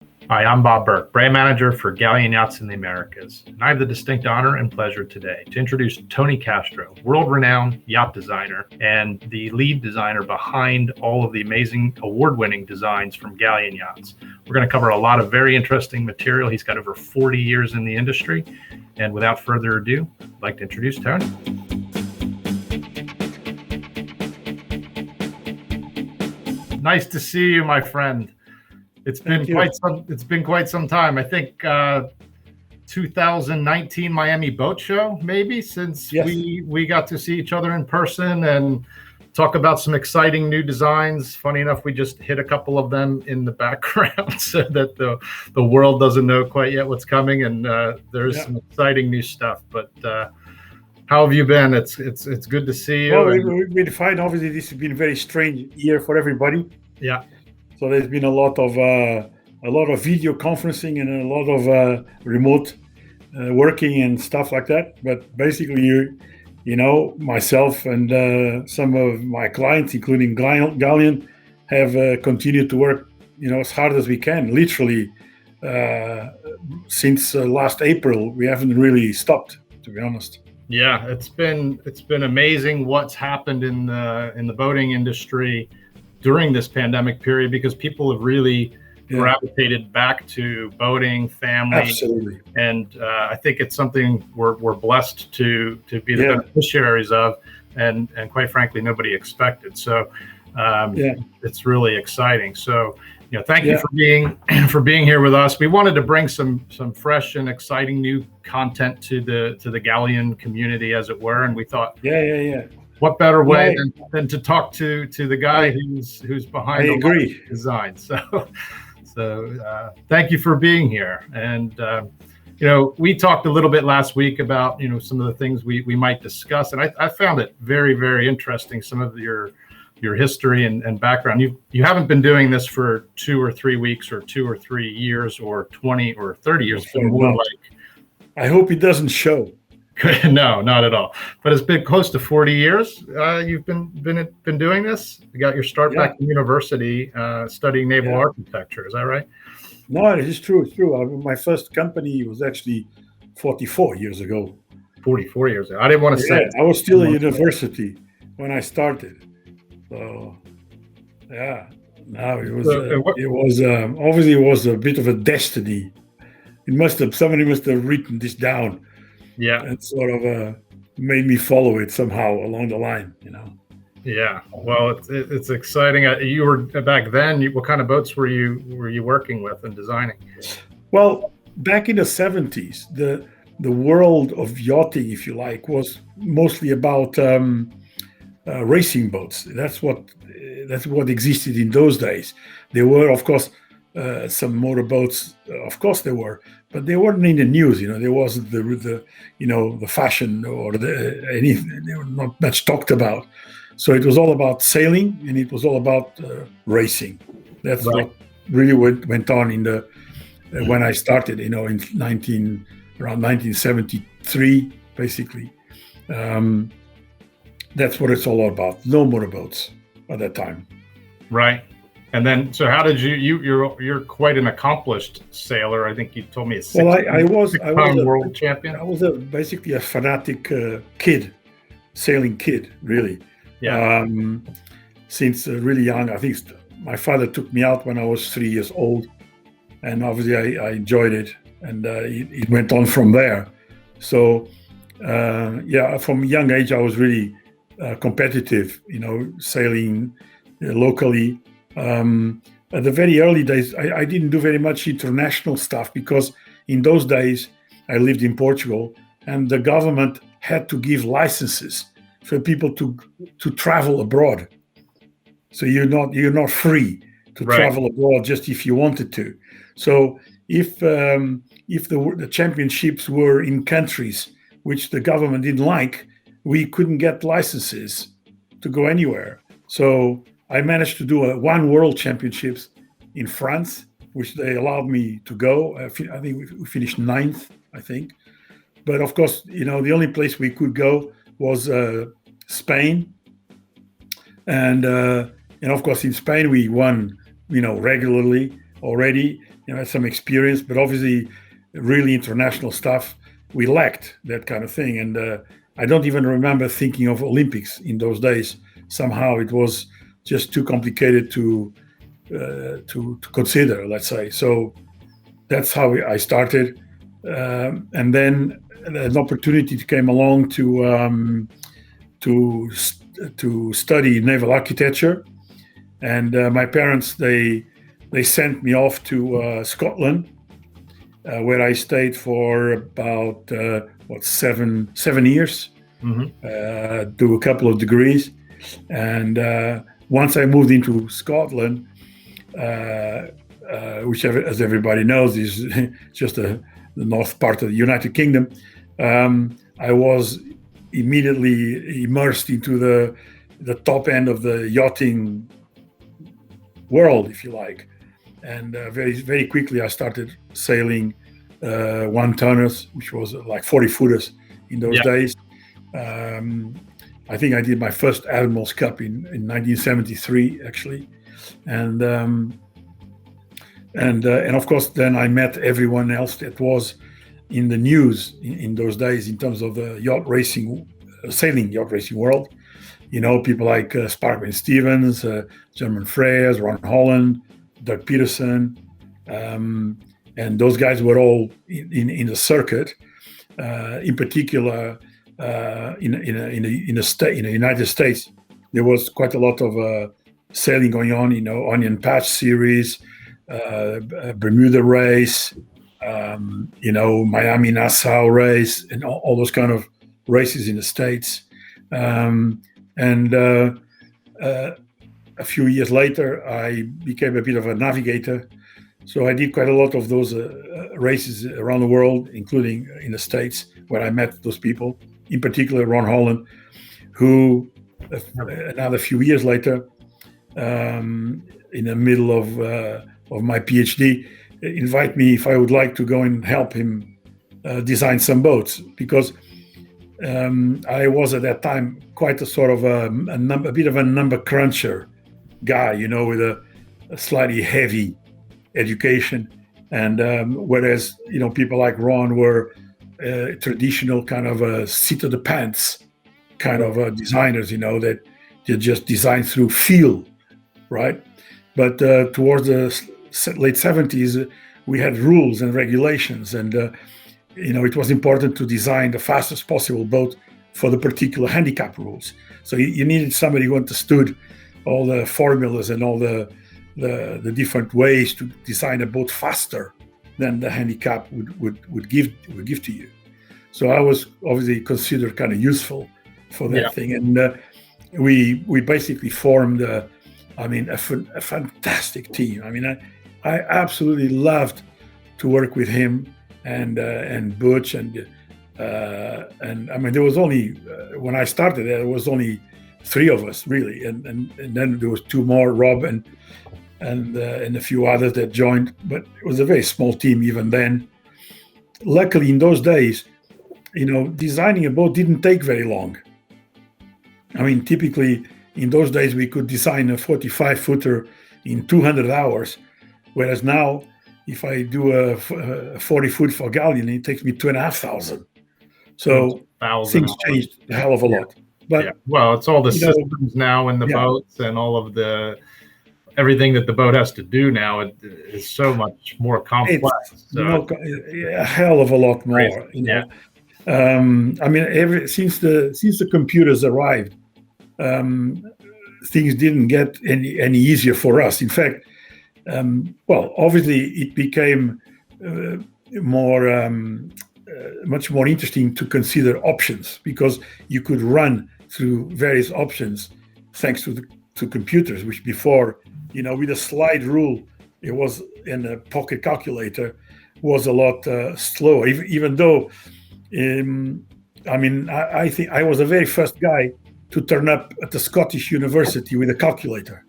Hi, I'm Bob Burke, brand manager for Galeon Yachts in the Americas, and I have the distinct honor and pleasure today to introduce Tony Castro, world-renowned yacht designer and the lead designer behind all of the amazing award-winning designs from Galeon Yachts. We're going to cover a lot of very interesting material. He's got over 40 years in the industry, and without further ado, I'd like to introduce Tony. Nice to see you, my friend. It's been quite some time. I think 2019 Miami Boat Show, maybe, since Yes. we got to see each other in person and talk about some exciting new designs. Funny enough, we just hit a couple of them in the background so that the world doesn't know quite yet what's coming, and there's some exciting new stuff. But how have you been? It's good to see you. Well, we've been fine. Obviously, this has been a very strange year for everybody. Yeah. So there's been a lot of video conferencing and a lot of remote working and stuff like that. But basically, you know, myself and some of my clients, including Galeon, have continued to work, you know, as hard as we can. Literally, since last April, we haven't really stopped, to be honest. Yeah, it's been amazing what's happened in the boating industry during this pandemic period, because people have really gravitated back to boating, family. Absolutely. And I think it's something we're blessed to be the beneficiaries of, and quite frankly, nobody expected. So it's really exciting. So, you know, thank you for being here with us. We wanted to bring some fresh and exciting new content to the Galeon community, as it were, and we thought, what better way than to talk to the guy who's behind the design. So thank you for being here. And you know, we talked a little bit last week about, you know, some of the things we might discuss, and I found it very, very interesting, some of your history and background. You haven't been doing this for 2 or 3 weeks or 2 or 3 years or 20 or 30 years. It's been more like, I hope it doesn't show. No, not at all. But it's been close to 40 years. You've been doing this. You got your start back in university, studying naval architecture. Is that right? No, it is true. It's true. My first company was actually 44 years ago. 44 years ago. I didn't want to say. I was still at university when I started. So, no, it was obviously it was a bit of a destiny. Somebody must have written this down. Yeah, and sort of made me follow it somehow along the line, you know. Yeah, well, it's exciting. You were back then. What kind of boats were you working with and designing? Well, back in the 70s, the world of yachting, if you like, was mostly about racing boats. That's what existed in those days. There were, of course, some motorboats. Of course, there were. But they weren't in the news, you know. There wasn't the fashion or anything. They were not much talked about. So it was all about sailing, and it was all about racing. That's what really went on in when I started, you know, in around 1973, basically. That's what it's all about. No motorboats at that time. Right. And then, so how did you're quite an accomplished sailor. I think you told me I was a world champion. I was basically a fanatic sailing kid, really. Yeah. Since really young. I think my father took me out when I was 3 years old, and obviously I enjoyed it, and it went on from there. So from a young age I was really competitive, you know, sailing locally. At the very early days, I didn't do very much international stuff, because in those days I lived in Portugal, and the government had to give licenses for people to travel abroad. So you're not free to travel abroad just if you wanted to. So if the championships were in countries which the government didn't like, we couldn't get licenses to go anywhere. So I managed to do one World Championships in France, which they allowed me to go. I think we finished 9th, I think. But of course, you know, the only place we could go was Spain. And of course, in Spain, we won, you know, regularly already. had some experience, but obviously really international stuff, we lacked that kind of thing. And I don't even remember thinking of Olympics in those days. Somehow it was just too complicated to consider, let's say. So that's how I started. And then an opportunity came along to study naval architecture. And my parents, they sent me off to Scotland, where I stayed for about 7 years, do a couple of degrees. And once I moved into Scotland, which, as everybody knows, is just the north part of the United Kingdom, I was immediately immersed into the top end of the yachting world, if you like. And very, very quickly I started sailing one-tonners, which was like 40-footers in those days. I think I did my first Admiral's Cup in 1973, actually. And of course, then I met everyone else that was in the news in those days in terms of the sailing yacht racing world. People like Sparkman Stevens, German Freyers, Ron Holland, Doug Peterson, and those guys were all in the circuit. In particular, in the United States, there was quite a lot of sailing going on. Onion Patch Series, Bermuda Race, Miami Nassau Race, and all those kind of races in the States. And a few years later, I became a bit of a navigator. So I did quite a lot of those races around the world, including in the States, where I met those people, in particular Ron Holland, who another few years later, in the middle of my PhD, invite me if I would like to go and help him design some boats, because I was at that time quite a sort of a bit of a number cruncher guy, with a slightly heavy education, and whereas people like Ron were traditional kind of a seat of the pants kind of designers, that you just design through feel, right? But towards the late 70s, we had rules and regulations, and it was important to design the fastest possible boat for the particular handicap rules. So you needed somebody who understood all the formulas and all the different ways to design a boat faster than the handicap would give to you. So I was obviously considered kind of useful for that thing, and we basically formed a fantastic team. I absolutely loved to work with him and Butch and there was only when I started there was only 3 of us really, and then there was 2 more, Rob and a few others that joined, but it was a very small team even then. Luckily, in those days, designing a boat didn't take very long. Typically in those days we could design a 45-footer in 200 hours, whereas now if I do a 40-foot for Galeon, it takes me 2,500. So things changed a hell of a lot. But well, it's all the systems now in the boats, and all of everything that the boat has to do now is so much more complex. A hell of a lot more. Since the computers arrived, things didn't get any easier for us. In fact, obviously it became much more interesting to consider options, because you could run through various options thanks to computers, which before, with a slide rule, it was in a pocket calculator, was a lot slower. Even though, I think I was the very first guy to turn up at the Scottish University with a calculator.